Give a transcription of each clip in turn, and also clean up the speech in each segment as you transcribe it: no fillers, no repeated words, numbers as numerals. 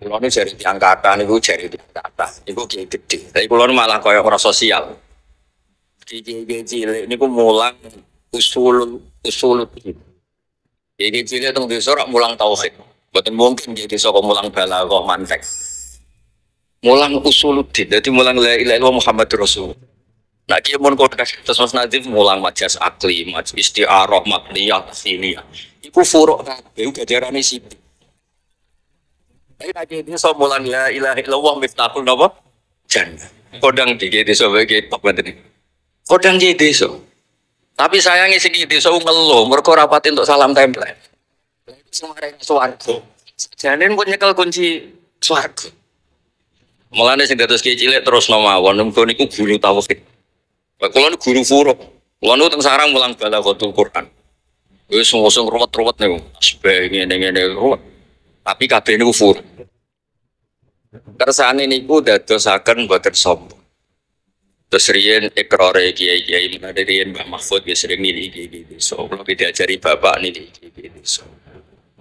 Kulo nu jari tiang kata niku jari tiang kata. Niku kiai gede. Tapi kulo nu malah koyo ora sosial. Kiai cilik niku mulang usul. Kiai cilik teng desa ora mulang tauhid. Mboten mungkin kiai desa kok mulang balaghah mantek. Mulang usuluddin. Dadi mulang la ilaha illallah Muhammadur Rasul. Nah, kiai mun kodas terus Mas Nadif mulang majas akli, majas isti'arah, maqniyah, siniyah. Iku furuk kabeh gajarane sithik. Tapi lagi ini so mulang la ilaha illallah miftahul napa? Jannah. Kodang di desa bagi top ngene. Kodang di desa. Tapi sayangnya sing desa ngeluh mergo rapat untuk salam tempel. Semare swarga. Janen pun nyekel kunci swarga. Mulane sing dados kiai cilik terus mawon muga niku guru tauhid. Kula niku guru furuk. Kula niku teng sarang mulang balaghatul Quran. Wis ngosong ruwet-ruwet niku. Asbe ngene-ngene ruwet. Tapi kabeh niku furuk. Kersane niku dadosaken boten sombong. Terus riyen ikrare kiai-kiai menade riyen Mbah Mahfud ya sering niliki iki. So kula diajari bapak niliki iki. So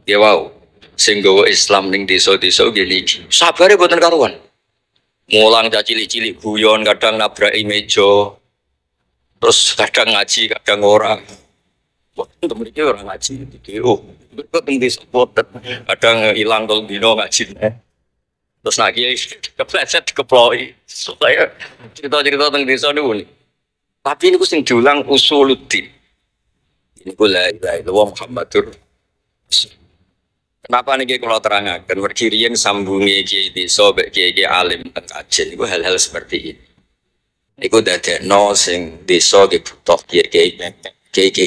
ya wow, sing nggawa Islam ning desa-desa nggih niki. Sabare boten karuan. Mulang cah cilik-cilik guyon kadang nabraki meja. Terus kadang ngaji, kadang ora. Wah, mriki ora ngaji iki. Oh, kok teng desa boten. Kadang ilang tolong dino ngaji. Terus lagi kepleset dikeploki. Supaya cerita-cerita teng desa niku. Tapi niku sing diulang usuluddin. Ini la ilaha illallah Muhammadur Rasul. Kenapa nih kalau terangkan berkirian sambungi kiai desa mek kiai alim teng kajen itu hal-hal seperti ini. Iku dadekno sing desa ki butuh kiai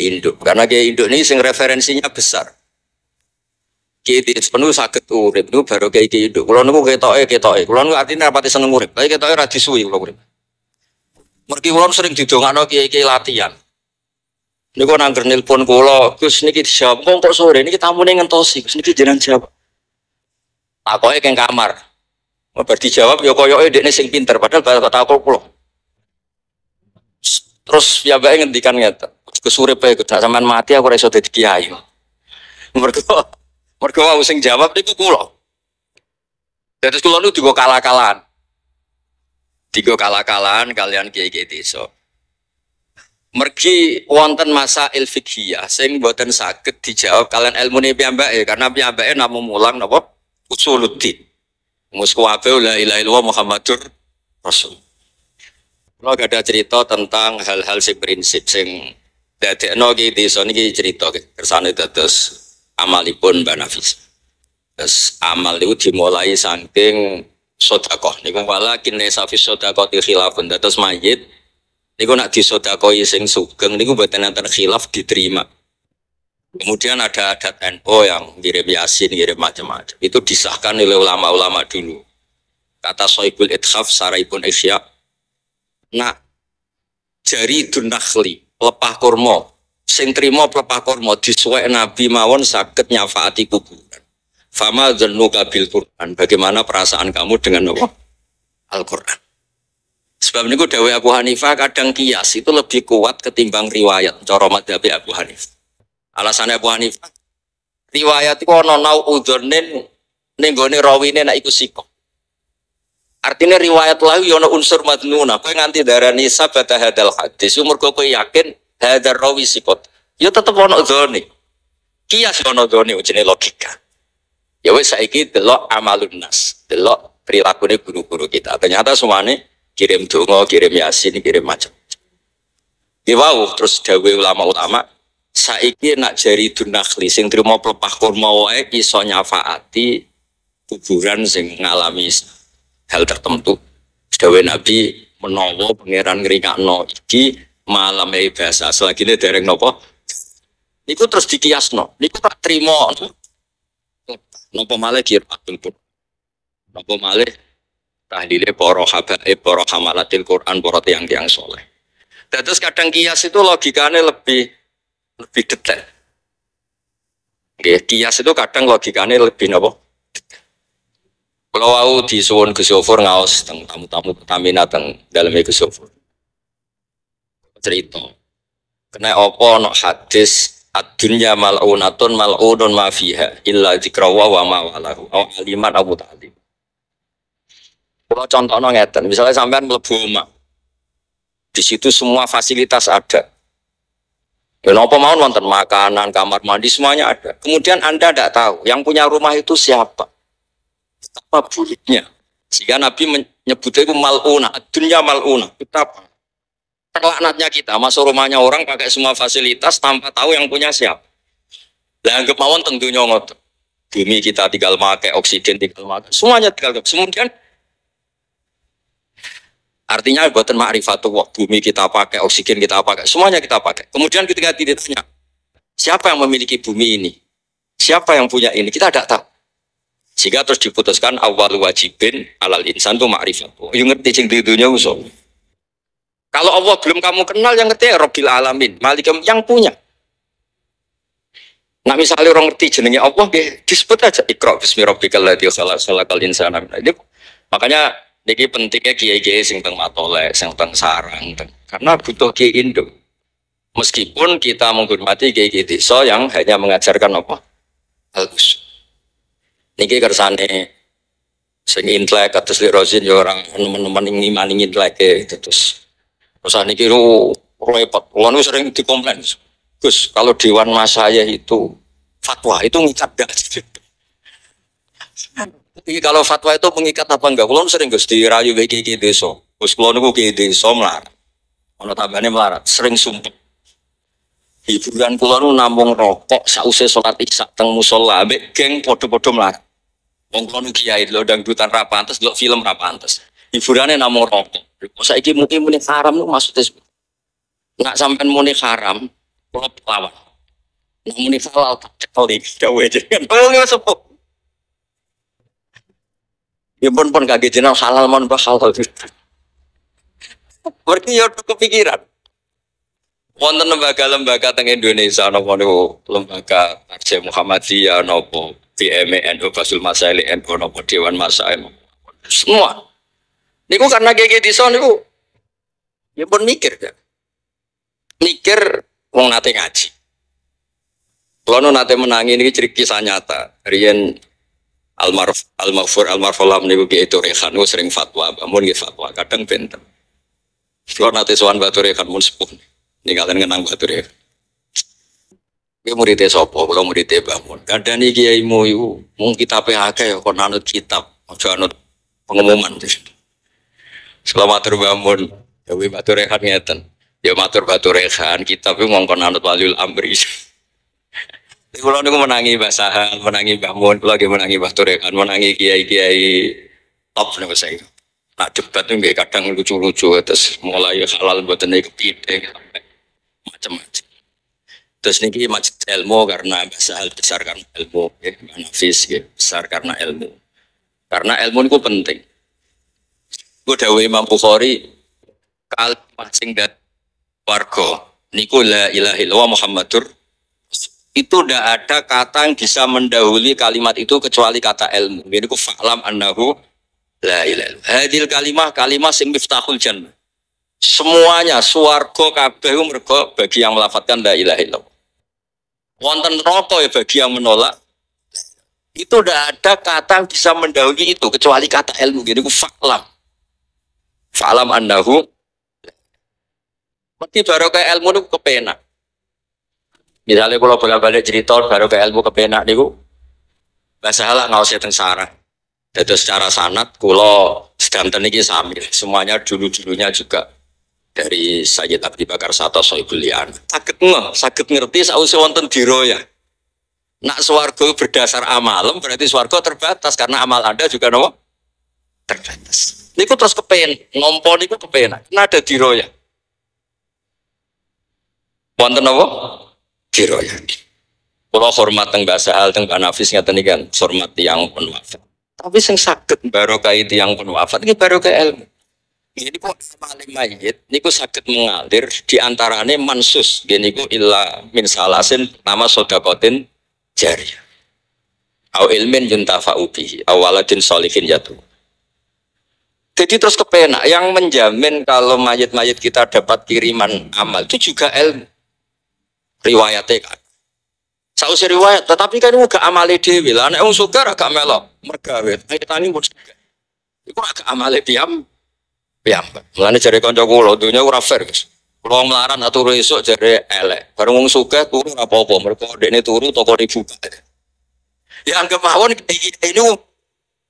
induk. Karena kiai induk ini sing referensinya besar. Kiai desa penuh saged urip niku baru kiai induk. Kulo niku ketoke. Kulo niku artine rapati seneng urip. Tapi ketoke ra disuwi kulo urip. Mergi kulo sering didongakno kiai latihan. Niku nangger nelpon kula, Gus niki dijawab kok sore niki tamune ngentosi, Gus niki jenengan jawab. Takoke keng kamar. Bar dijawab ya koyoke dekne sing pinter padahal bakal takok kula. Terus ya bae ngendikan ngeten. Gus urip ae Gus sampean mati aku ora iso dadi kiai. Mergo wau sing jawab niku kula. Terus kula niku digo kalah-kalahan. Digo kalah-kalahan kalian kiai-kiai desa. Mergi wonten masail fiqhiyah sing boten saged dijawab kalian ilmune piyambake karena piyambake namung mulang napa usuluddin. Mus kuwabe la ilaha illallah Muhammadur Rasul. Kula ada cerita tentang hal-hal sing prinsip sing dadekno iki desa niki cerita kersane dados amalipun Mbak Nafis. Terus amal niku dimulai saking sedekah niku walakin safi sedekah khilafun dados mayit niku nak disodakoi sing sugeng niku mboten enten khilaf diterima. Kemudian ada adat NU yang ngirim yasin, ngirim macam-macam. Itu disahkan oleh ulama-ulama dulu. Kata Soibul Idkhaf Saraipun Ihya. Nak jari dunakhli pelepah kurma sing trimo pelepah kurma disuwek Nabi mawon saged nyafaati kuburan. Fama dzannuka bil Quran. Bagaimana perasaan kamu dengan apa? Al-Quran. Sebab niku dawuh Abu Hanifah kadang kias itu lebih kuat ketimbang riwayat cara madzhab Abu Hanifah. Alasannya Abu Hanifah riwayat iku ana nau udzonin ning gone rawine nek iku sika. Artinya riwayat lawi ana unsur madnunah. Kowe nganti darani sabata hadal hadis mergo kowe yakin hadar rawi sikot. Ya tetep ana dzone. Kias ana dzone jenenge logika. Ya wis saiki delok amalun nas, delok prilakune guru-guru kita. Ternyata semuanya kirim donga, kirim yasin, kirim macam. Ki wau terus dawuh ulama-ulama saiki nak jari dunakhli sing trimo pelepah kurma wae iso nyafaati kuburan sing ngalami hal tertentu. Dawuh Nabi menawa pangeran ngringakno iki malame bahasa selagine dereng napa niku terus dikiasno. Niku tak trimo napa malih kiratul pun. Napa malih tahlile para habaib, para hamalatil Quran, para tiang-tiang soleh. Terus kadang kias itu logikanya lebih detail. Kias itu kadang logikanya lebih nopo. Kalau aku disuwun Gus Yofur ngaos teng tamu-tamu Pertamina teng daleme Gus Yofur. Cerita. Kena apa ana hadis ad-dunya mal'unatun mal'unun ma fiha illa dzikra wa ma walahu. Au aliman Abu Talib. Kalau contohnya ngeten, misalnya sampean mlebu omah, di situ semua fasilitas ada. Dan apa mau wonten makanan, kamar mandi semuanya ada. Kemudian Anda tidak tahu yang punya rumah itu siapa, apa buruknya. Sehingga Nabi menyebutnya itu mal'una, dunia mal'una. Betapa terlaknatnya kita masuk rumahnya orang pakai semua fasilitas tanpa tahu yang punya siapa. Lah anggap mawon tentunya ngotot. Bumi kita tinggal pakai, oksigen tinggal pakai, semuanya tinggal. Kemudian artinya buatan ma'rifatullah, bumi kita pakai, oksigen kita pakai, semuanya kita pakai. Kemudian ketika ditanya, siapa yang memiliki bumi ini? Siapa yang punya ini? Kita tidak tahu. Sehingga terus diputuskan awal wajibin alal insan itu ma'rifatullah. Yang ngerti sing di dunia usul. Kalau Allah belum kamu kenal, yang ngerti Rabbil Alamin, Malikum yang punya. Nah misalnya orang ngerti jenenge Allah, disebut aja Iqra bismi rabbikal ladzi khalaqal insana. Makanya niki pentingnya kiai-kiai sing teng matolek, sing teng sarang, karena butuh kiai induk. Meskipun kita menghormati kiai-kiai desa yang hanya mengajarkan apa? Al-usul. Niki kersane sing intelek kados Li Rozin ya orang teman-teman ngimani intelek terus. Terus niki repot. Kulo sering dikomplain. Gus, kalau dewan mas saya itu fatwa itu ngikat gak? Jadi kalau fatwa itu mengikat apa enggak? Kulo sering Gus dirayu kiai desa. Gus kulo niku kiai desa melarat. Ono tambane melarat, sering sumpah. Hiburan kulo namung rokok sausé salat isya teng musala ambek geng padha-padha melarat. Wong kulo niku kiai lho dangdutan ra pantes, delok film ra pantes. Hiburane namung rokok. Saiki mungkin muni haram niku maksudnya nak sampean muni haram, kulo lawan. Nak muni halal tak cekel iki dawuhe jenengan. Kulo sepuh. Ya pun kaget jenengan halal mon halal. Berarti ya kepikiran. Wonten lembaga-lembaga teng Indonesia napa niku lembaga Tarjih Muhammadiyah napa BMN Basul Masail NU napa Dewan Masail semua. Niku karena GG desa niku ya pun mikir ya. Mikir wong nate ngaji. Kalau nate menangi ini cerita kisah nyata. Riyen Almarfulam niku Ki itu Rehan niku sering fatwa, bangun nggih fatwa kadang benten. Kalau nate sowan Batu Rehan mun sepuh. Ninggalin ngenang Batu Rehan. Ki muridé sapa? Kula muridé bangun. Kandhani kiaimu iku mung kitabe akeh kok anut kitab, aja anut pengumuman. Selamat bangun. Dewi Batu Rehan ngeten. Ya matur Batu Rehan, kitab iku ngongkon anut Waliul Amri. Kulo niku menangi Mbah Sahal, menangi Mbah Mun, kulo lagi menangi Batu Rehan, menangi kiai-kiai top niku saya. Nak debat itu nggak kadang lucu-lucu, terus mulai halal buatan naik kepide sampai macam-macam. Terus niki masjid ilmu karena Mbah Sahal besar karena ilmu, ya, Mbah Nafis ya, besar karena ilmu. Karena ilmu itu penting. Gue dawuh Imam Bukhari kalimat sing dat warga niku la ilaha illallah Muhammadur itu tidak ada kata yang bisa mendahului kalimat itu kecuali kata ilmu. Jadi ku fa'lam annahu la ilaha illallah. Hadil kalimah sing miftahul jannah. Semuanya swarga kabeh mergo bagi yang melafatkan la ilaha illallah. Wonten neraka ya bagi yang menolak. Itu tidak ada kata yang bisa mendahului itu kecuali kata ilmu. Jadi ku fa'lam. Fa'lam annahu mesti baru ke ilmu itu kepenak. Misalnya kalau bolak-balik cerita baru ke ilmu kepenak niku bahasa halak ngawas teng sarah. Terus secara sanad kula sedanten iki sami. Semuanya dulu-dulunya juga dari Sayyid Abdi Bakar Sato Sohibul Lian. Saged ngerti sausé wonten diroya. Nak swarga berdasar amalem berarti swarga terbatas karena amal Anda juga nopo terbatas. Niku terus kepen, ngompo niku kepenak. Nada diroya. Wonten apa? Diroya. Kalau hormat teng Mbah Sahal teng Mbah Nafis ngaten iki kan hormat tiyang pun wafat. Tapi sing saged barokah tiyang pun wafat iki barokah ilmu. Ini kok paling mayit niku saged mengalir di antarane mansus niku illa min salasin nama sedekatin jariyah. Au ilmin yuntafa'u bihi awaladin sholihin yatu. Jadi terus kepenak yang menjamin kalau mayit-mayit kita dapat kiriman amal itu juga ilmu. Riwayatnya kan. Sausé riwayat, tetapi kan muga amale dhewe. Lah nek wong sugih agak melok, mergawe. Kita ini pun Iku agak amale piyambak. Mulane jare kanca kula dunya ora fair, Gus. Kula melarat nak turu esuk jare elek. Bareng wong sugih turu ora apa-apa, mergo dekne turu toko dibuka. Ya anggap mawon ini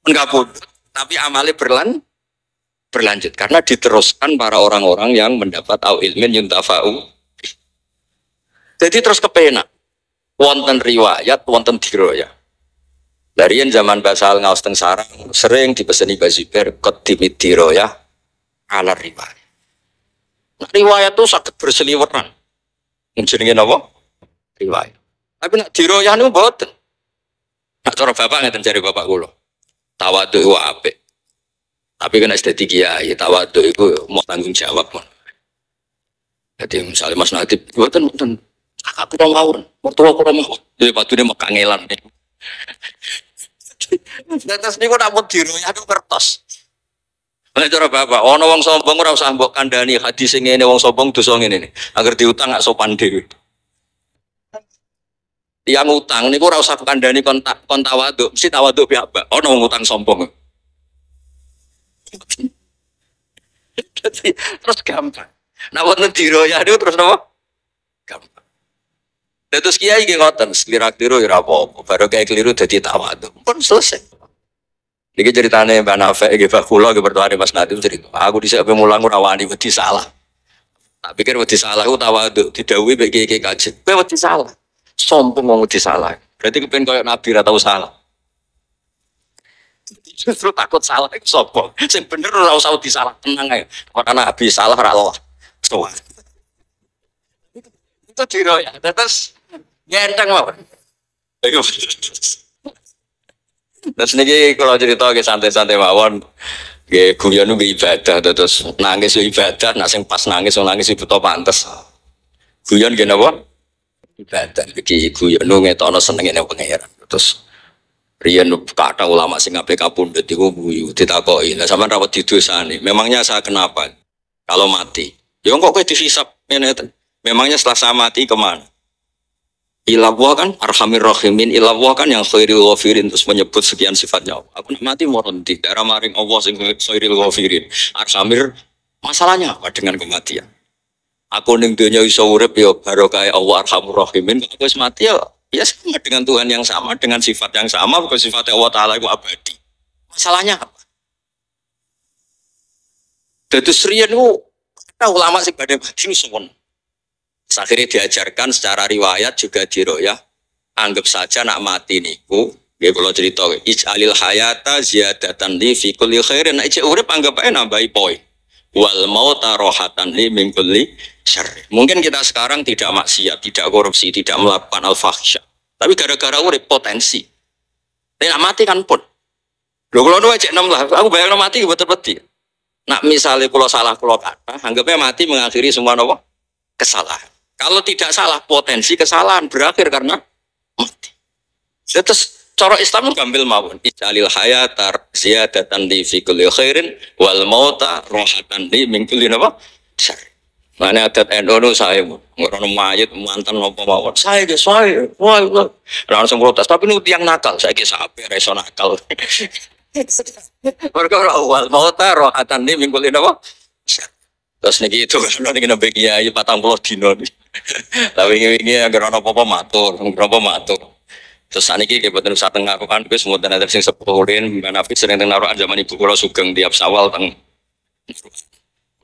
enggak pun, tapi amale berlanjut karena diteruskan para orang-orang yang mendapat au ilmin yuntafa'u. Jadi terus kepenak. Wonten riwayat, wonten diroya. Dari zaman basal ngaos teng sarang sering dipeseni Baziber qadimid diroya ala riwayat. Nah, riwayat itu sakit berseliweran. Jenenge napa? Riwayat. Tapi nak diroya niku mboten. Nak cara bapak ngeten cari bapak kula. Tawadhu iku apik. Tapi kena dadi kiai, tawadhu iku mau tanggung jawab. Jadi misalnya Mas Nadib mboten kakak kula mawon, mertua kula mawon. Jadi padune mek kangelan. Tetes niku nak mun diroya niku kertos. Nek cara bapak, ana wong sombong ora usah mbok kandhani hadis sing ngene wong sombong dosa ngene. Agar diutang gak sopan dhewe. Yang utang niku ora usah kandhani kon tawadhu, mesti tawadhu piyambak. Ana wong utang sombong. Terus gampang. Nah wonten diroya niku terus napa? Gampang. Terus kiai nggih ngoten, sekira-kira ya ora apa-apa, baru kayak keliru dadi tawadhu. Pun selesai. Niki ceritane Mbak Nafek nggih Pak kula nggih bertuane Mas Nadif cerita. Aku dhisik ape mulang ora wani wedi salah. Tak pikir wedi salah ku tawadhu, didhawuhi mek kiai kaji. Kowe wedi salah. Sombong wong wedi salah. Berarti kepen koyo Nabi ra tau salah. Justru takut salah iku sombong. Sing bener ora usah wedi salah, tenang ae. Karena Nabi salah ora Allah. Sowan. Itu diroya. Terus ngenteng mawon. Terus niki kalau cerita ke santai-santai mawon, ke guyon nggih ibadah, terus nangis ibadah, nak sing pas nangis ibu to pantes. Guyon nggih napa? Ibadah. Iki guyon ngetokno senengene pangeran. Terus riyen kata ulama sing ape kapundhut iku guyu ditakoki, "Lah sampean rawat didosani, memangnya saya kenapa? Kalau mati?" Ya kok kowe dihisab ngene. Memangnya setelah saya mati kemana? Ilallah kan arhamir rahimin, ilallah kan yang khairil ghafirin, terus menyebut sekian sifatnya. Aku mati moronti darah maring Allah sing khairil ghafirin. Arhamir, masalahnya apa dengan kematian? Aku ning donya iso urip ya barokah Allah arhamur rahimin. Aku wis mati ya sama dengan Tuhan yang sama, dengan sifat yang sama, bukan sifat Allah Ta'ala itu abadi. Masalahnya apa? Dados riyen ku ulama sing badhe mati suwun. Akhirnya diajarkan secara riwayat juga diroyah. Anggap saja nak mati niku, nggih kula cerita, ij'alil hayata ziyadatan li fi kulli khairin. Nek urip anggap ae nambahi poin. Wal mauta rohatan li min kulli syarr. Mungkin kita sekarang tidak maksiat, tidak korupsi, tidak melakukan al-fahsya. Tapi gara-gara urip potensi. Nek mati kan pun. Lho kula nu cek 6 lah, aku bayangno mati betul-betul. Nak misalnya kula salah kula kata, anggapnya mati mengakhiri semua napa? Kesalahan. Kalau tidak salah, potensi kesalahan berakhir karena mati. Terus cara Islam gambil mawon. Ij'alil hayatar ziyadatan li fi kulli khairin wal mauta rohatan li min kulli napa? Syarr. Mane adat NU saya ngono mayit mantan napa mawon. Saya ge saya. Wah, langsung protes. Tapi nu tiyang nakal, saiki sape ra iso nakal. Mergo wal mauta rohatan li min kulli napa? Syarr. Terus niki itu kalau niki nabi kiai 40 dino nih. Tapi ini agar ono apa matur, berapa matur. Terus saniki nggih boten usah teng aku kan wis mboten ada sing sepuhin, Mbak Nafi sering teng naruhan zaman ibu kula sugeng tiap Sawal teng.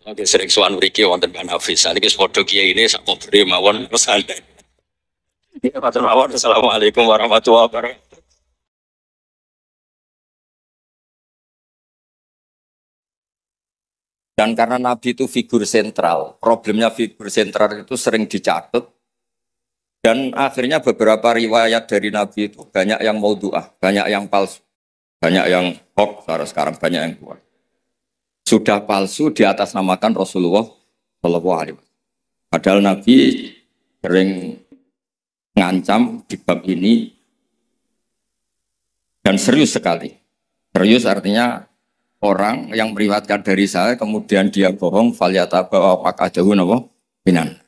Oke sering sowan mriki wonten Mbak Nafi. Saniki padha kiai ini sak kobre mawon terus santai. Ya matur mawon. Assalamualaikum warahmatullahi wabarakatuh. Dan karena Nabi itu figur sentral, problemnya figur sentral itu sering dicatat. Dan akhirnya beberapa riwayat dari Nabi itu banyak yang maudhu'ah, banyak yang palsu, banyak yang hoax, sekarang banyak yang kuat. Sudah palsu di atas namakan Rasulullah SAW. Padahal Nabi sering ngancam di bab ini dan serius sekali. Serius artinya orang yang meriwayatkan dari saya kemudian dia bohong falyataba apakah jauh napa minan.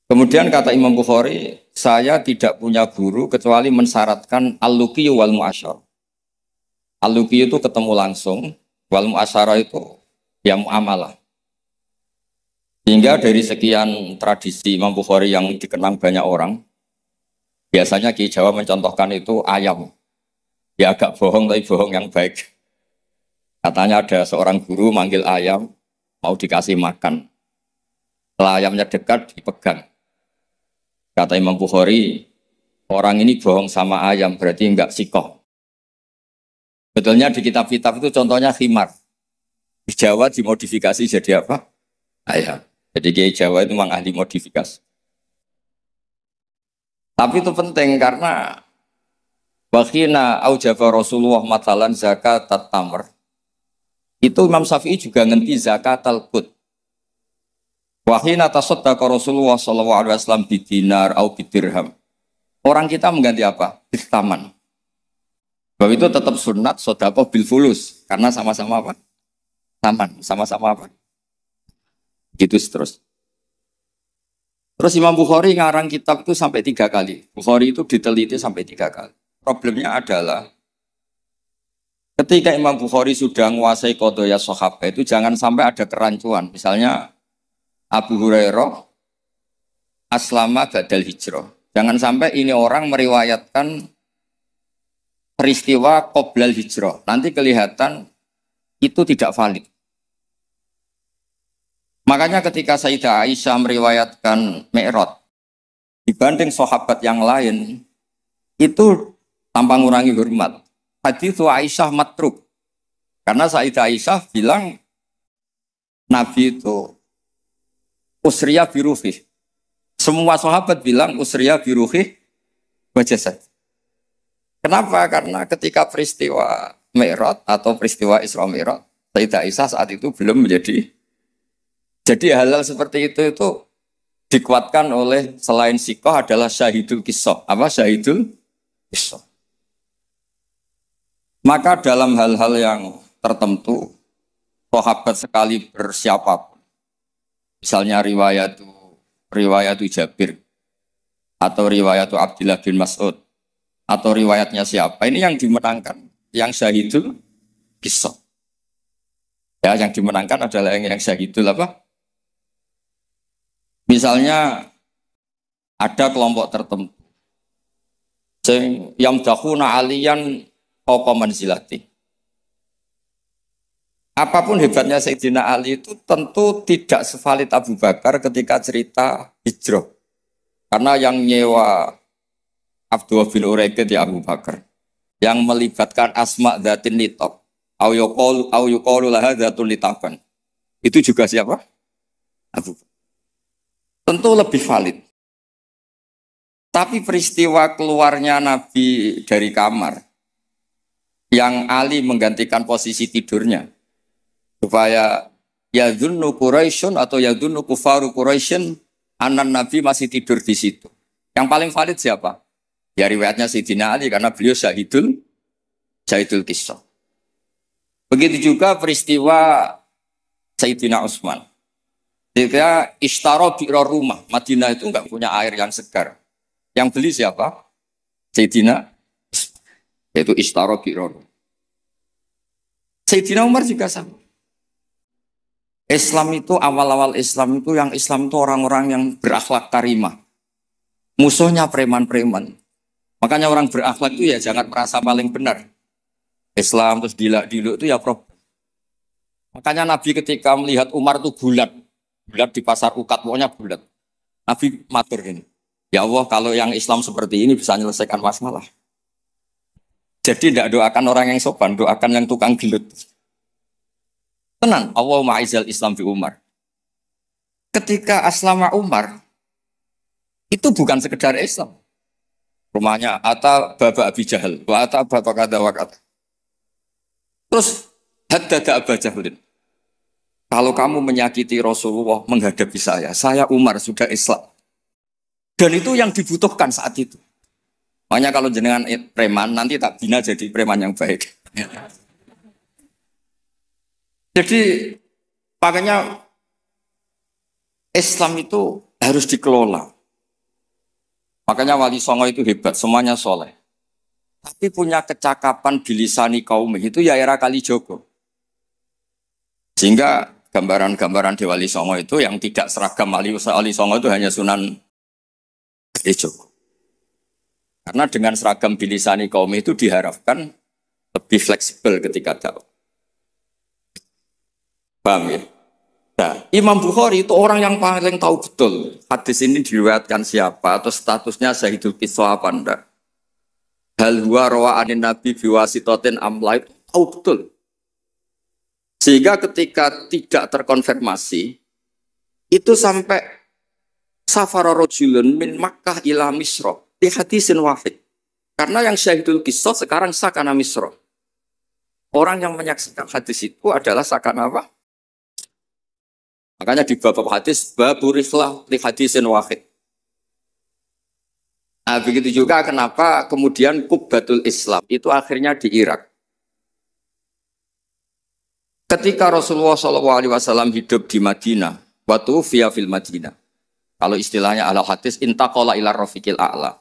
Kemudian kata Imam Bukhari, saya tidak punya guru kecuali mensyaratkan al-luqi wal mu'asyar. Al-luqi itu ketemu langsung, wal muasyarah itu ya muamalah. Sehingga dari sekian tradisi Imam Bukhari yang dikenang banyak orang, biasanya Ki Jawa mencontohkan itu ayam. Ya agak bohong tapi bohong yang baik. Katanya ada seorang guru manggil ayam, mau dikasih makan. Setelah ayamnya dekat, dipegang. Kata Imam Bukhari, orang ini bohong sama ayam, berarti enggak sikoh. Betulnya di kitab-kitab itu contohnya khimar. Di Jawa dimodifikasi jadi apa? Ayam. Jadi Kiai Jawa itu memang ahli modifikasi. Tapi itu penting karena wakhina aujaba Rasulullah matalan zakat tamr. Itu Imam Syafi'i juga ngerti zakat al-qut. Wakhina tasaddaqa Rasulullah sallallahu alaihi wasallam bidinar au bidirham. Orang kita mengganti apa? Bitaman. Bahwa itu tetap sunat sedekah bil fulus karena sama-sama apa? Taman, sama-sama apa? Gitu terus. Terus Imam Bukhari ngarang kitab itu sampai 3 kali. Bukhari itu diteliti sampai 3 kali. Problemnya adalah ketika Imam Bukhari sudah menguasai qadaya sahabat itu jangan sampai ada kerancuan. Misalnya Abu Hurairah aslama badal hijrah. Jangan sampai ini orang meriwayatkan peristiwa qoblal hijrah. Nanti kelihatan itu tidak valid. Makanya ketika Sayyidah Aisyah meriwayatkan Mi'raj dibanding sahabat yang lain itu tanpa mengurangi hormat. Hadits Aisyah matruk. Karena Sayyidah Aisyah bilang Nabi itu usriya biruhih. Semua sahabat bilang usriya biruhih wa jasad. Kenapa? Karena ketika peristiwa Mi'raj atau peristiwa Isra Mi'raj, Sayyidah Aisyah saat itu belum menjadi. Jadi hal-hal seperti itu dikuatkan oleh selain sikoh adalah syahidul kisah. Apa syahidul kisah? Maka dalam hal-hal yang tertentu, sahabat sekali bersiapapun, misalnya riwayat Jabir, atau riwayat Abdullah bin Mas'ud, atau riwayatnya siapa, ini yang dimenangkan, yang syahidul kisah. Ya, yang dimenangkan adalah yang syahidul apa? Misalnya ada kelompok tertentu yang dahuna aliyan apa manzilati. Apapun hebatnya Sayyidina Ali itu tentu tidak sevalid Abu Bakar ketika cerita hijrah. Karena yang nyewa Abdullah bin Uraiqid ya Abu Bakar. Yang melibatkan asma dzatin litab. Au yuqalu laha dzatun litaban. Itu juga siapa? Abu Bakar. Tentu lebih valid. Tapi peristiwa keluarnya Nabi dari kamar, yang Ali menggantikan posisi tidurnya, supaya yadhunnu Quraisyun atau yadhunnu kufaru Quraisyun, anak Nabi masih tidur di situ. Yang paling valid siapa? Ya riwayatnya Sayyidina Ali, karena beliau syahidul kisah. Begitu juga peristiwa Sayyidina Utsman. Ketika ishtaro bi'ra rumah, Madinah itu enggak punya air yang segar. Yang beli siapa? Sayyidina, yaitu ishtaro bi'ra rumah. Sayyidina Umar juga sama. Islam itu, awal-awal Islam itu, yang Islam itu orang-orang yang berakhlak karimah. Musuhnya preman-preman. Makanya orang berakhlak itu ya jangan merasa paling benar. Islam terus dilak-diluk itu ya problem. Makanya Nabi ketika melihat Umar itu bulat di pasar Ukat, pokoknya bulat. Nabi matur ini, ya Allah kalau yang Islam seperti ini bisa menyelesaikan masalah. Jadi tidak doakan orang yang sopan, doakan yang tukang gelut. Tenang, Allahumma aizal Islam fi Umar. Ketika aslama Umar, itu bukan sekedar Islam. Rumahnya, ata baba Abi Jahal, wa ata baba kata wa kata. Terus, haddada Aba Jahlin. Kalau kamu menyakiti Rasulullah menghadapi saya Umar sudah Islam. Dan itu yang dibutuhkan saat itu. Makanya kalau jenengan preman, nanti tak bina jadi preman yang baik. Jadi, makanya Islam itu harus dikelola. Makanya Wali Songo itu hebat, semuanya soleh. tapi punya kecakapan bilisani kaum itu ya era Kalijogo. Sehingga gambaran-gambaran Dewa Wali Songo itu yang tidak seragam Wali Songo itu hanya Sunan Kalijogo. Karena dengan seragam bilisani kaum itu diharapkan lebih fleksibel ketika dakwah. Paham ya? Nah, Imam Bukhari itu orang yang paling tahu betul hadis ini diriwayatkan siapa atau statusnya Syahidul Qissah apa enggak. Hal huwa rawa'anin Nabi biwasitotin amla itu tahu betul. Sehingga ketika tidak terkonfirmasi itu sampai safara rajulun min Makkah ila Misra di hadisin wahid. Karena yang Syahidul Qissah sekarang sakana Misra. Orang yang menyaksikan hadis itu adalah sakana apa? Makanya di bab hadis babur ikhlah li hadisin wahid. Nah, begitu juga kenapa kemudian Qubbatul Islam itu akhirnya di Irak. Ketika Rasulullah SAW hidup di Madinah, waktu via fil Madinah. Kalau istilahnya ala hadis intaqala ila rafiqil a'la.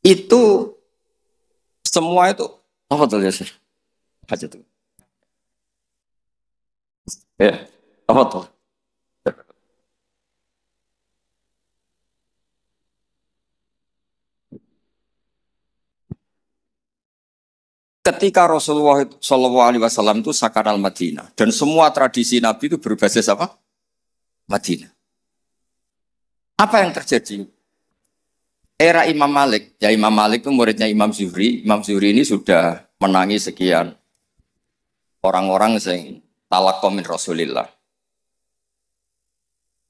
Itu semua itu apa tuh ya sih? Aja tuh. Ya, apa tuh? Ketika Rasulullah SAW itu sakar al-Madinah dan semua tradisi Nabi itu berbasis apa? Madinah. Apa yang terjadi? Era Imam Malik, ya Imam Malik itu muridnya Imam Zuhri. Imam Zuhri ini sudah menangi sekian orang-orang yang talaqqo min Rasulillah.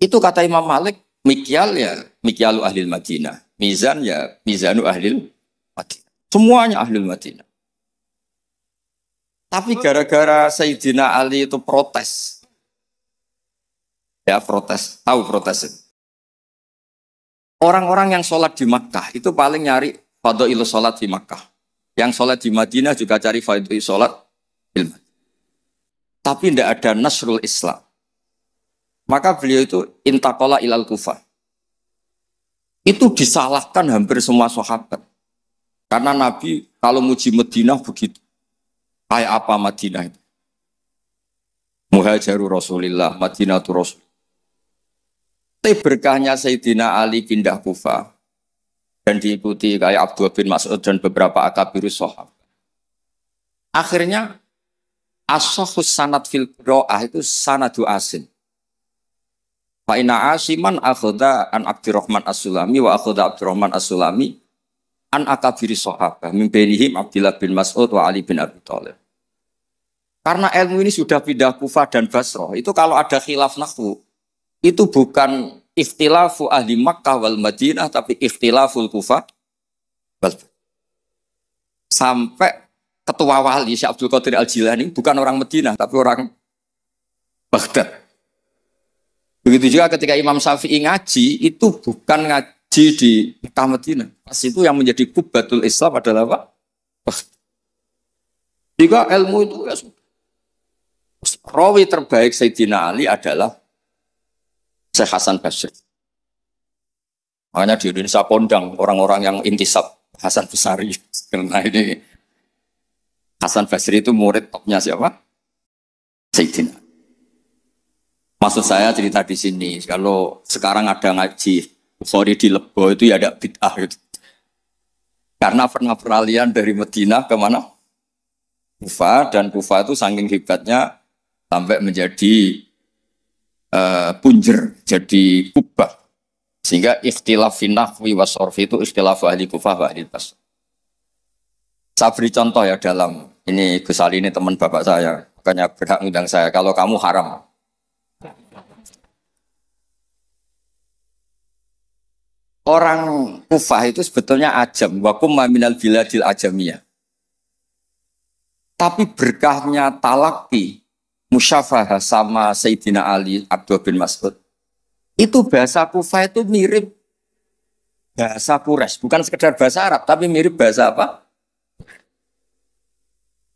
Itu kata Imam Malik, mikyal ya mikyalu ahlil Madinah, mizan ya mizanu ahlil Madinah. Semuanya ahlul Madinah. Tapi gara-gara Sayyidina Ali itu protes. Ya protes, tahu protes itu. Orang-orang yang sholat di Makkah itu paling nyari fadhailu sholat di Makkah. Yang sholat di Madinah juga cari fadhailu sholat di Madinah. Tapi tidak ada nasrul Islam. Maka beliau itu intaqala ilal Kufah. Itu disalahkan hampir semua sahabat. Karena Nabi kalau muji Madinah begitu. Kayak apa Madinah itu? Muhajiru Rasulillah, Madinatu Rasul. Tapi berkahnya Sayyidina Ali pindah Kufah dan diikuti kayak Abdullah bin Mas'ud dan beberapa akabirus sahabat. Akhirnya as-sahhus sanad fil qiraah itu sanadu asin. Fa inna asiman akhadha an Abdurrahman As-Sulami wa akhadha Abdurrahman As-Sulami an akabiri sahabat min bainihim Abdullah bin Mas'ud wa Ali bin Abi Thalib. Karena ilmu ini sudah pindah Kufah dan Basrah, itu kalau ada khilaf nahwu, itu bukan ikhtilafu ahli Makkah wal Madinah, tapi ikhtilaful Kufah wal. Sampai ketua wali Syekh Abdul Qadir Al-Jilani bukan orang Madinah, tapi orang Baghdad. Begitu juga ketika Imam Syafi'i ngaji, itu bukan ngaji di Makkah Madinah. Pas itu yang menjadi Qubbatul Islam adalah apa? Jika ilmu itu ya sudah. Rawi terbaik Sayyidina Ali adalah Syekh Hasan Basri. Makanya di Indonesia kondang orang-orang yang intisab Hasan Basri. Karena ini Hasan Basri itu murid topnya siapa? Sayyidina. Maksud saya cerita di sini, kalau sekarang ada ngaji Bukhari di Lebo itu ya ada bid'ah gitu. Karena pernah peralihan dari Madinah ke mana? Kufah, dan Kufah itu saking hebatnya sampai menjadi punjer, jadi kubah. Sehingga ikhtilaf finahwi wa sorfi itu ikhtilaf ahli Kufah wa ahli Basrah. Saya beri contoh ya dalam, ini Gus Ali ini teman bapak saya, makanya berhak undang saya, kalau kamu haram. Orang Kufah itu sebetulnya ajam, wakum minal biladil ajamiyah. Tapi berkahnya talaki, musyafahah sama Sayyidina Ali, Abdullah bin Mas'ud. Itu bahasa Kufah itu mirip bahasa Quraisy, bukan sekedar bahasa Arab, tapi mirip bahasa apa?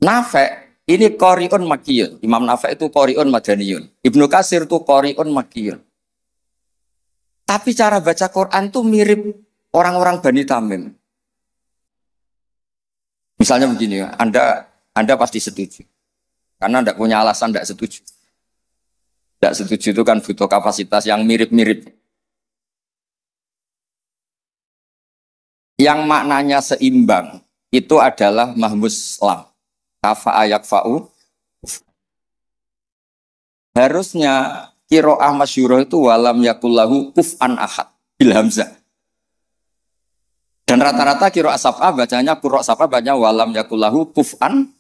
Nafi' ini qari'un makkiyun. Imam Nafi' itu qari'un madaniyun. Ibnu Katsir itu qari'un makkiyun. Tapi cara baca Quran itu mirip orang-orang Bani Tamim. Misalnya begini, Anda pasti setuju. Karena tidak punya alasan tidak setuju. Tidak setuju itu kan butuh kapasitas yang mirip-mirip. Yang maknanya seimbang itu adalah mahmus lam. Kafa ayak fa'u. Harusnya kiro'ah masyuroh itu walam yakullahu kuf'an ahad bil hamzah. Dan rata-rata kiro'ah sab'ah bacanya kurok sab'ah bacanya walam yakullahu kuf'an,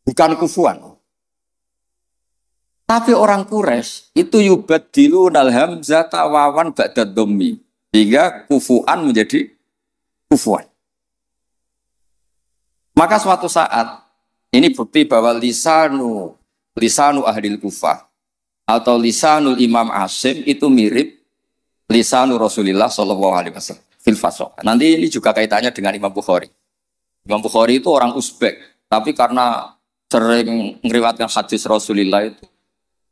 bukan kufuan. Tapi orang Quraisy itu yubaddilu nal hamzah tawawan ba'dad dhammi. Sehingga kufuan menjadi kufuan. Maka suatu saat, ini bukti bahwa lisanu ahlil kufah atau lisanul imam Asim itu mirip lisanu Rasulullah sallallahu alaihi wasallam fil fasah. Nanti ini juga kaitannya dengan Imam Bukhari. Imam Bukhari itu orang Uzbek, tapi karena sering ngeriwayatkan hadis Rasulullah itu,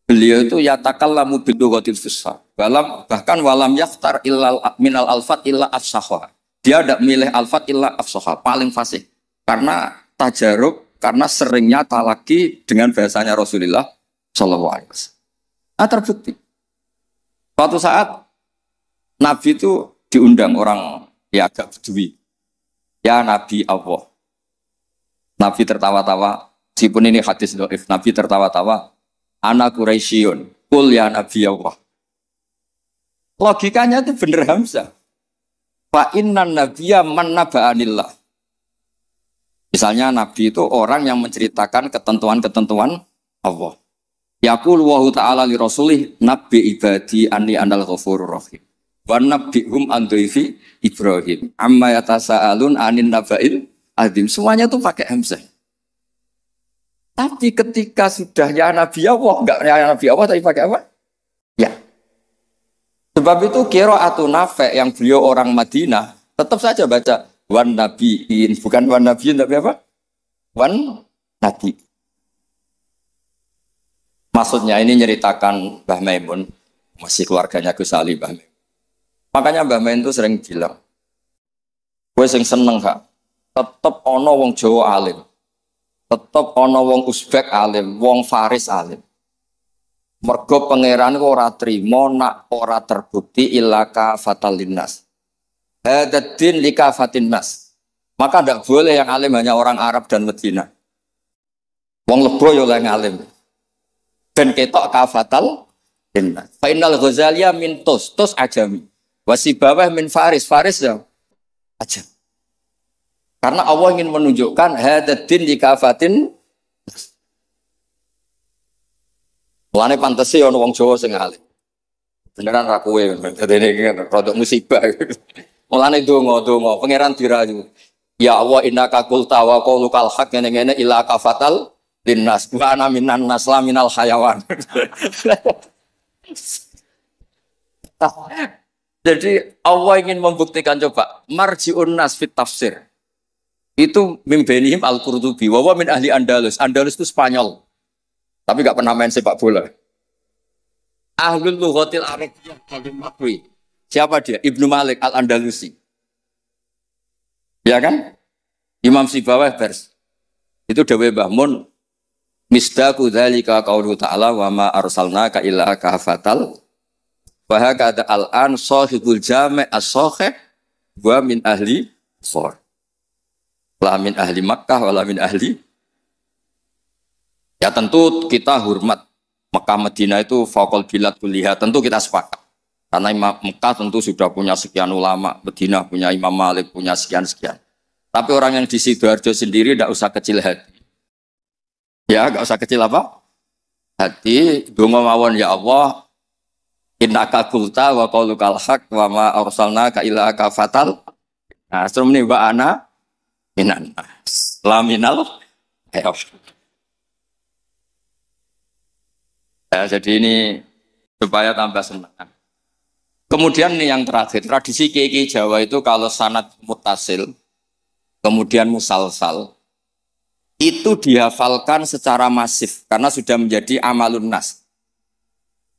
beliau itu yatakallamu bidughatil fusha. Bahkan walam yaftar illal minal alfat illa afsahha. Dia tidak milih alfat illa afsahha, paling fasih. Karena tajarub, karena seringnya talaki dengan bahasanya Rasulullah sallallahu alaihi wasallam. Nah, terbukti. Suatu saat Nabi itu diundang orang ya agak bedui. Ya Nabi Allah. Nabi tertawa-tawa. Meskipun ini hadis dhaif, Nabi tertawa-tawa. Ana Quraisyun, kul ya Nabi Allah. Logikanya itu bener Hamzah. Fa innan nabiyya man naba'anillah. Misalnya Nabi itu orang yang menceritakan ketentuan-ketentuan Allah. Yaqul wa ta'ala li rasulih nabbi ibadi anni anal ghafurur rahim. Wa nabbihum an dhaifi Ibrahim. Amma yatasaalun anin naba'il azim. Semuanya itu pakai Hamzah. Tapi ketika sudah ya Nabi Allah, enggak ya Nabi Allah tapi pakai apa? Ya. Sebab itu qiraatun Nafi' yang beliau orang Madinah tetap saja baca wan nabiin, bukan wan nabiin tapi apa? Wan nabi. Maksudnya ini nyeritakan Mbah Maimun, masih keluarganya Gus Ali Mbah Maimun. Makanya Mbah Maimun itu sering bilang, gue sing seneng Kak, tetep ono wong Jawa alim. Tetep ana wong Uzbek alim, wong Faris alim. Mergo pangeran ora trima nak ora terbukti ilaka fatal linnas. Hadaddin likafatin nas. Maka tidak boleh yang alim hanya orang Arab dan Medina. Wong Lebo yo yang alim. Ben ketok kafatal linnas. Fa innal Ghazaliya min tus ajami. Wasibawah min Faris ya ajam. Karena Allah ingin menunjukkan hadaddin likafatin. Mulane pantese ana wong Jawa sing alim. Beneran ra kowe. Dadi iki rodok musibah. Mulane donga pangeran dirayu. Ya Allah innaka qulta wa qaulukal haq ngene-ngene ila kafatal linnas wa ana minan nas la minal hayawan. Jadi Allah ingin membuktikan coba marji'un nas fit tafsir. Itu mimbenihim Al-Qurtubi wa min ahli Andalus. Andalus itu Spanyol. Tapi enggak pernah main sepak bola. Ahlul lughatil arabiyyah al-Makwi. Siapa dia? Ibnu Malik Al-Andalusi. Ya kan? Imam Sibawah pers. Itu dawe Mbah Mun misdaqu dzalika qaulu ta'ala wa ma arsalnaka illa kafatal wa hakada al-an sahibul jami' as-sahih wa min ahli Fur. La min ahli Makkah wa la min ahli. Ya tentu kita hormat Mekah Madinah itu faqul bilad kuliah, tentu kita sepakat. Karena Imam Mekah tentu sudah punya sekian ulama, Madinah punya Imam Malik, punya sekian-sekian. Tapi orang yang di Sidoarjo sendiri tidak usah kecil hati. Ya, enggak usah kecil apa? Hati, donga mawon ya Allah, innaka qulta wa qaulukal haq wa ma arsalnaka illa kafatal. Nah, seterusnya wa ana minan nas. Laminal ayo. Ya, jadi ini supaya tambah senang. Kemudian nih yang terakhir, tradisi kiai Jawa itu kalau sanad muttasil, kemudian musalsal, itu dihafalkan secara masif karena sudah menjadi amalun nas.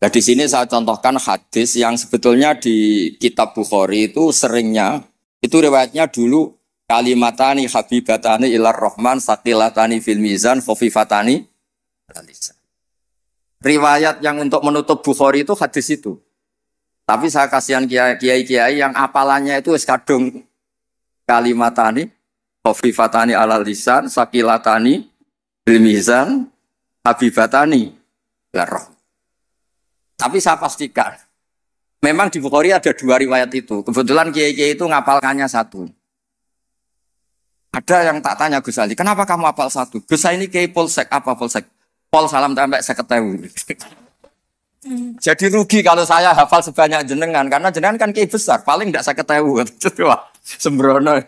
Nah di sini saya contohkan hadis yang sebetulnya di kitab Bukhari itu seringnya, itu riwayatnya dulu kalimatani habibatani ilar rahman saqilatani fil mizan khafifatani alal lisan. Riwayat yang untuk menutup Bukhari itu hadis itu. Tapi saya kasihan kiai-kiai yang apalannya itu wis kadung kalimatani khafifatani alal lisan saqilatani fil mizan habibatani ilar rahman. Tapi saya pastikan memang di Bukhari ada dua riwayat itu. Kebetulan kiai-kiai itu ngapalkannya satu. Ada yang tak tanya Gus Ali, kenapa kamu hafal satu? Gus ini kiai polsek, apa polsek? Pol salam tempe 50.000. Jadi rugi kalau saya hafal sebanyak jenengan, karena jenengan kan kiai besar, paling tidak 50.000. Wah, sembrono.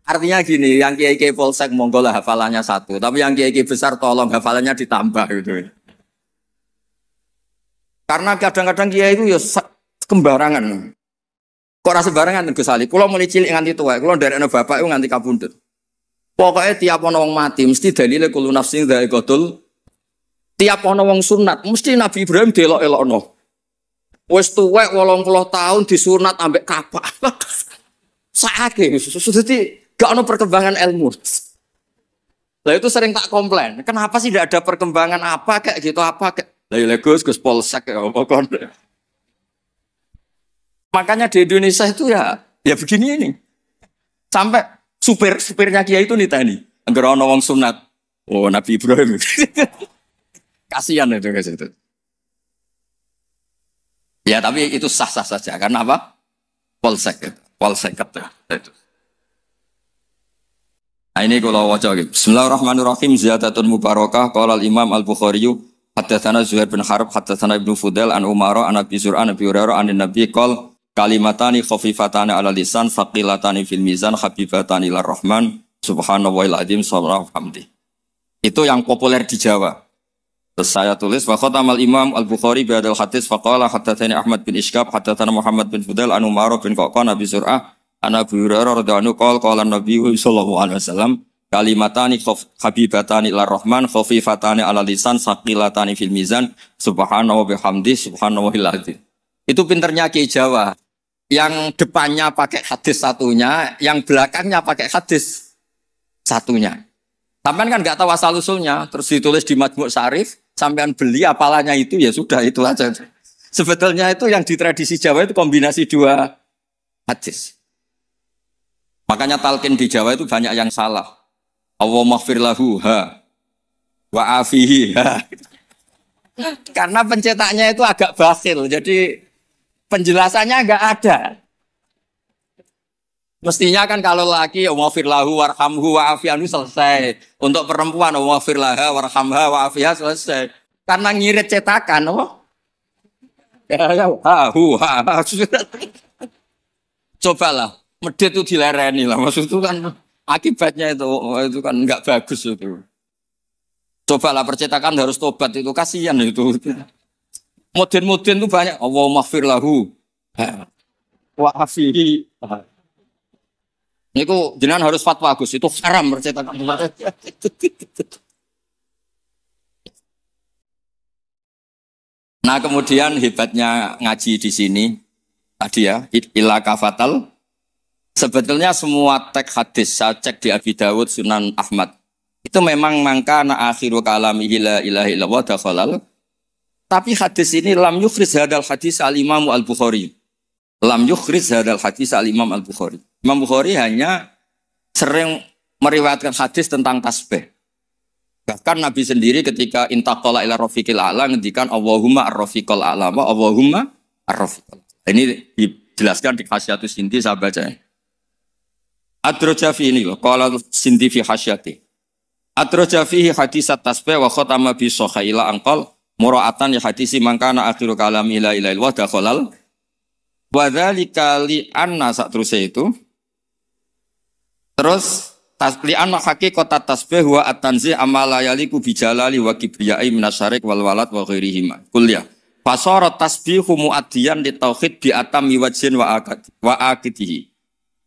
Artinya gini, yang kiai-kiai polsek monggo lah hafalannya satu, tapi yang kiai-kiai besar tolong hafalannya ditambah gitu. Karena kadang-kadang kiai itu ya kembarangan. Kok rasa sembarangan Gus Ali? Kulo mulai cilik nganti tua, kulo dari anak bapak itu nganti kabundut. Pokoknya tiap ana wong mati mesti dalile kulo nafsin dha'iqatul. Tiap ana wong sunat mesti Nabi Ibrahim delok-elokno. Wis tuwek 80 tahun disunat ambek kapak. Saake dadi gak ana perkembangan ilmu. Lah itu sering tak komplain. Kenapa sih tidak ada perkembangan apa kayak gitu apa kayak lah Gus polsek ya apa kon. Makanya di Indonesia itu ya begini ini. Sampai supirnya kiai itu nitani. Angger ana wong sunat. Oh, Nabi Ibrahim. Kasihan itu guys itu. Ya, tapi itu sah-sah saja. Karena apa? Polsek itu. Polsek itu. Nah, ini kalau waca gitu. Bismillahirrahmanirrahim. Ziyadatun mubarakah qala al-Imam Al-Bukhari haddatsana Zuhair bin Harb haddatsana Ibnu Fudail an Umar an Abi Zur'an Abi Hurairah an Nabi qol kalimatani khafifatani ala lisan faqilatani fil mizan habibatani lir rahman subhanallahil azim sallallahu hamdi. Itu yang populer di Jawa. Terus saya tulis wa khatamal Imam Al-Bukhari bi hadzal hadis faqala haddatsani Ahmad bin Ishqab haddatsana Muhammad bin Fudail an Umar bin Qaqan Abi Zur'ah an Abi Hurairah radhiyallahu anhu qala Nabi sallallahu alaihi wasallam kalimatani habibatani lir rahman khafifatani ala lisan saqilatani fil mizan subhanahu wa bihamdi subhanallahil azim. Itu pinternya Kiai Jawa. Yang depannya pakai hadis satunya, yang belakangnya pakai hadis satunya. Sampean kan nggak tahu asal usulnya, terus ditulis di Majmu' Syarif, sampean beli apalannya itu ya sudah itu aja. Sebetulnya itu yang di tradisi Jawa itu kombinasi dua hadis. Makanya talqin di Jawa itu banyak yang salah. Allahumma ighfir lahu ha wa afihi ha. Karena pencetaknya itu agak bakhil, jadi penjelasannya enggak ada. Mestinya kan kalau laki wafir lahu warhamhu wa'afianu selesai. Untuk perempuan wafir laha warhamha wa'afiyah selesai. Karena ngirit cetakan, oh. Cobalah, medit itu dilereni lah. Maksud itu kan akibatnya itu kan enggak bagus itu. Cobalah percetakan harus tobat itu kasihan itu. Modern itu banyak. Allahumma ighfir lahu wa afihi. Niku jenengan harus fatwa Gus, itu haram percetakan. Nah, kemudian hebatnya ngaji di sini tadi ya, ila kafatal. Sebetulnya semua teks hadis saya cek di Abi Dawud, Sunan Ahmad. Itu memang mangkana akhiru kalamihi la ilaha illallah dakhalal. Tapi hadis ini lam yukhriz hadal hadis al-Imam Al-Bukhari. Lam yukhriz hadal hadis al-Imam Al-Bukhari. Imam Bukhari hanya sering meriwayatkan hadis tentang tasbih. Bahkan Nabi sendiri ketika intaqala ila rafiqil a'la ngendikan Allahumma ar-rafiqal a'la wa Allahumma ar-rafiqal. Ini dijelaskan di Hasyatus Sindi saya baca. Ad-Raja fi ini loh, qala Sindi fi hasyati. Ad-Raja fihi hadisat tasbih wa khatama bi sahila anqal mura'atan ya hadisi mangkana akhiru kalami la ilaha illallah dakhalal wa dzalika li anna satruse itu terus tasli anna haqiqat tasbih wa at-tanzih amala yaliku bijalali wa kibriyai minasyarik wal walad wa ghairihima kulliyah fasara tasbihu muaddiyan li tauhid bi atami wajhin wa aqidihi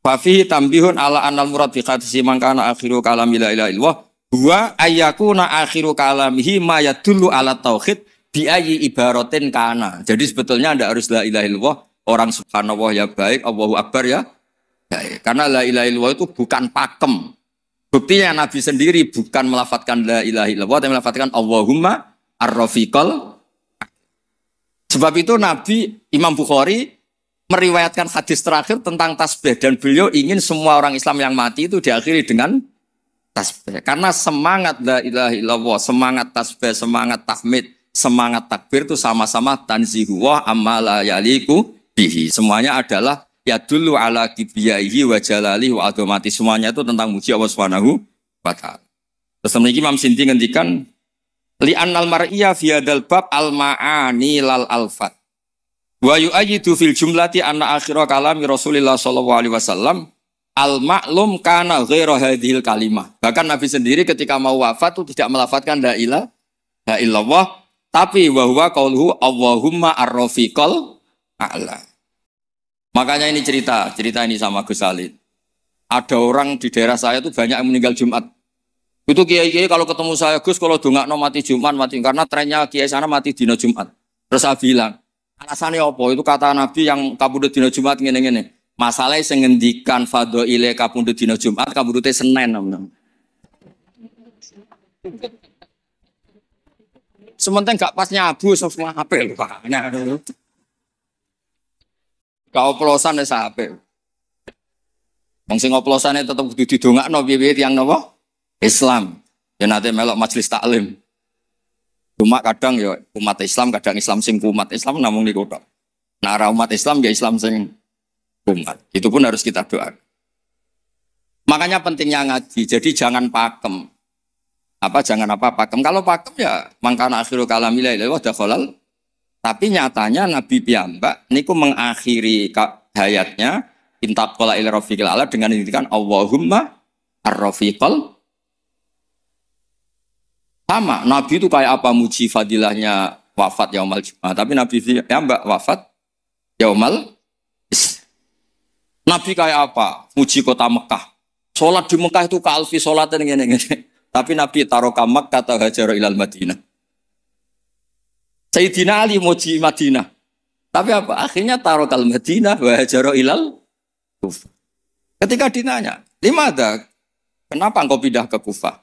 fa fihi tambihun ala annal murad bi hadisi mangkana akhiru kalami la ilaha illallah wa ayyakuna akhiru kalamihi ma yadullu ala tauhid bi ayyi ibaratin kana. Jadi sebetulnya tidak harus la ilaha illallah, orang subhanallah ya baik, Allahu akbar ya Karena la ilaha illallah itu bukan pakem. Buktinya Nabi sendiri bukan melafadzkan la ilaha illallah, tapi melafadzkan Allahumma ar-rafiqal. Sebab itu Nabi Imam Bukhari meriwayatkan hadis terakhir tentang tasbih dan beliau ingin semua orang Islam yang mati itu diakhiri dengan tasbih. Karena semangat la ilaha illallah, semangat tasbih, semangat tahmid, semangat takbir itu sama-sama tanzihu wa amma la yaliku bihi. Semuanya adalah ya dulu ala kibriyaihi wa jalalihi wa adhamati. Semuanya itu tentang muji Allah Subhanahu wa ta'ala. Terus Imam Sindi ngendikan li'annal mar'iyya fi hadzal bab al-ma'ani lal alfat. Wa yu'ayyidu fil jumlati anna akhira kalami Rasulillah sallallahu alaihi wasallam al-ma'lum kana ghaira hadhil kalimah. Bahkan Nabi sendiri ketika mau wafat itu tidak melafadzkan la ilaha illallah, tapi wa huwa qauluhu Allahumma ar-rafiqal a'la. Makanya ini cerita ini sama Gus Salid. Ada orang di daerah saya itu banyak yang meninggal Jumat. Itu kiai-kiai kalau ketemu saya, Gus kalau dongakno mati Jumat mati karena trennya kiai sana mati dina Jumat. Terus saya bilang, alasannya apa? Itu kata Nabi yang kabudut dina Jumat ngene-ngene. Masalahnya sing ngendikan fadhaile kabudut dina Jumat, kabudute Senin namanya. Sementing gak pas nyabu semua apel Pak. Kau oplosan wis apik. Wong sing oplosane tetep kudu didongakno piye-piye tiyang napa? Islam. Ya nate melok majelis taklim. Cuma kadang ya umat Islam, kadang Islam sing umat Islam namung niku tok. Nah, ora umat Islam ya Islam sing umat. Itu pun harus kita doakan. Makanya pentingnya ngaji. Jadi jangan pakem. Jangan pakem. Kalau pakem ya mangkana akhiru kalami la ilaha illallah. Tapi nyatanya Nabi piyambak niku mengakhiri hayatnya intaqala ila rafiqil ala dengan mengintikan Allahumma ar-rafiqal. Sama, Nabi itu kayak apa muji fadilahnya wafat yaumal Jumat. Tapi Nabi piyambak wafat yaumal Nabi kayak apa? Muji kota Mekah. Sholat di Mekah itu kalfi sholatnya ngene-ngene. Tapi Nabi taroka Mekah atau hajar ilal Madinah. Sayyidina Ali muji Madinah. Tapi apa? Akhirnya tarokal Madinah wa hajar ilal Kufah. Ketika ditanya, limada? Kenapa engkau pindah ke Kufah?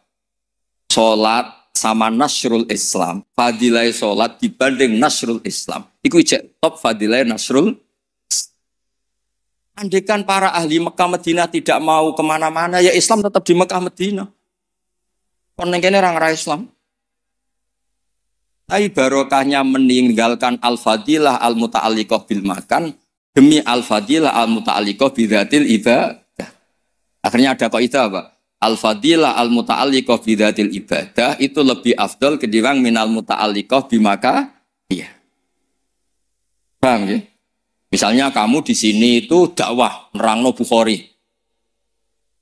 Sholat sama nasrul Islam. Fadilah sholat dibanding nasrul Islam. Iku ijek top fadilah nasrul. Andaikan para ahli Mekah Madinah tidak mau kemana-mana, ya Islam tetap di Mekah Madinah. Orang ini orang Islam. Tapi barokahnya meninggalkan al-fadilah al-muta'alliqah bil makan demi al-fadilah al-muta'alliqah bidzatil ibadah. Akhirnya ada kaidah apa? Al-fadilah al-muta'alliqah bidzatil ibadah itu lebih afdal ketimbang minal muta'alliqah bimaka. Iya. Paham ya? Misalnya kamu di sini itu dakwah nerangno Bukhari.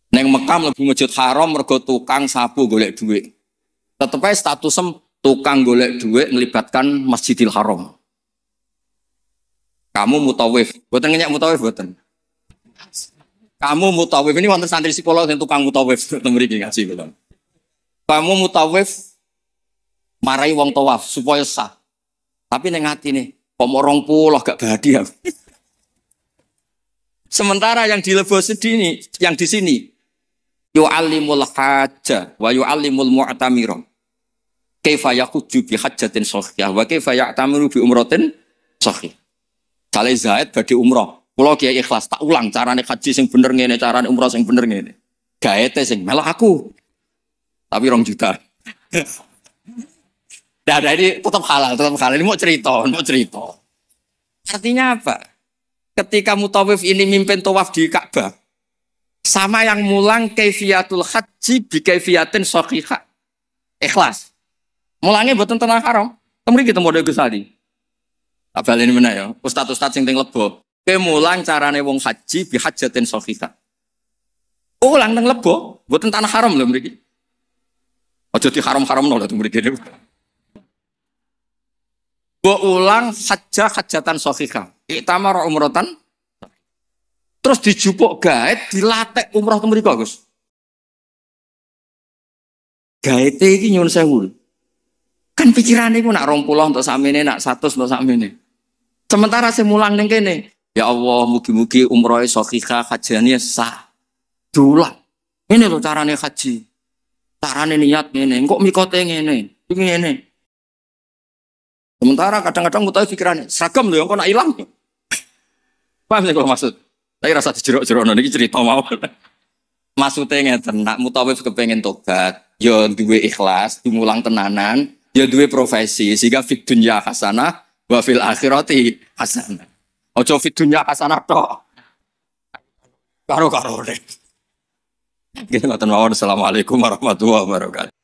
Neng Mekah lebih masjid haram mergo tukang sapu golek duit. Tetep ae statusem tukang golek duit melibatkan Masjidil Haram. Kamu mutawif, boten ngenyek mutawif boten. Kamu mutawif ini wonten santri psikolog yang tukang mutawif mriki ngaji kula. Kamu mutawif marai wong tawaf supaya sah. Tapi ning atine kok mau 20 gak bahagia. Sementara yang dilebos sedini, yang di sini yu'allimul hajjah wa yu'allimul mu'tamira. Kaifa yaquju bi hajjatin shahihah wa kaifa ya'tamiru bi umratin shahih. Sale Zaid badhe umrah. Kula kiai ikhlas tak ulang carane haji sing bener ngene, carane umrah sing bener ngene. Gaete sing melok aku. Tapi 2 juta. Nah, ini tetap halal. Ini mau cerita. Artinya apa? Ketika mutawif ini mimpin tawaf di Ka'bah, sama yang mulang kaifiyatul haji bi kaifiyatin shahihah. Ikhlas. Mulangnya buatan tanah haram. Temri kita model Gus Ali. Abal ini mana ya? Ustad-ustad sing teng lebo. Ke mulang carane wong haji bi hajatin shahihah. Ulang teng lebo, buatan tanah haram lho mriki. Aja di haram-haramno lho mriki. Gua ulang hajatan shahihah. Iktamar umrotan. Terus dijupuk gaet dilatek umrah ke mriko, Gus. Gaete iki nyuwun sewu. Kan pikirane iku nak 20 untuk sakmene, nak 100 untuk sakmene. Sementara sing mulang ning kene, Ya Allah, mugi-mugi umrohe sahihah, hajane sah. Dulah. Ini loh carane haji. Carane niat ngene, kok mikote ngene. Ngene. Sementara kadang-kadang mutawi pikirannya, seragam lho yang kok nak ilang. Paham sih kalau maksud? Tapi rasa dijerok-jerok niki cerita mawon. Maksudnya ngeten, nak mutawif kepengen tobat, ya duwe ikhlas, dimulang tenanan, ya duwe profesi, sehingga fit dunya hasanah, wa fil akhirati hasanah. Ojo fit dunya hasanah tok. Karo-karo deh. Gitu ngoten mawon. Assalamualaikum warahmatullahi wabarakatuh.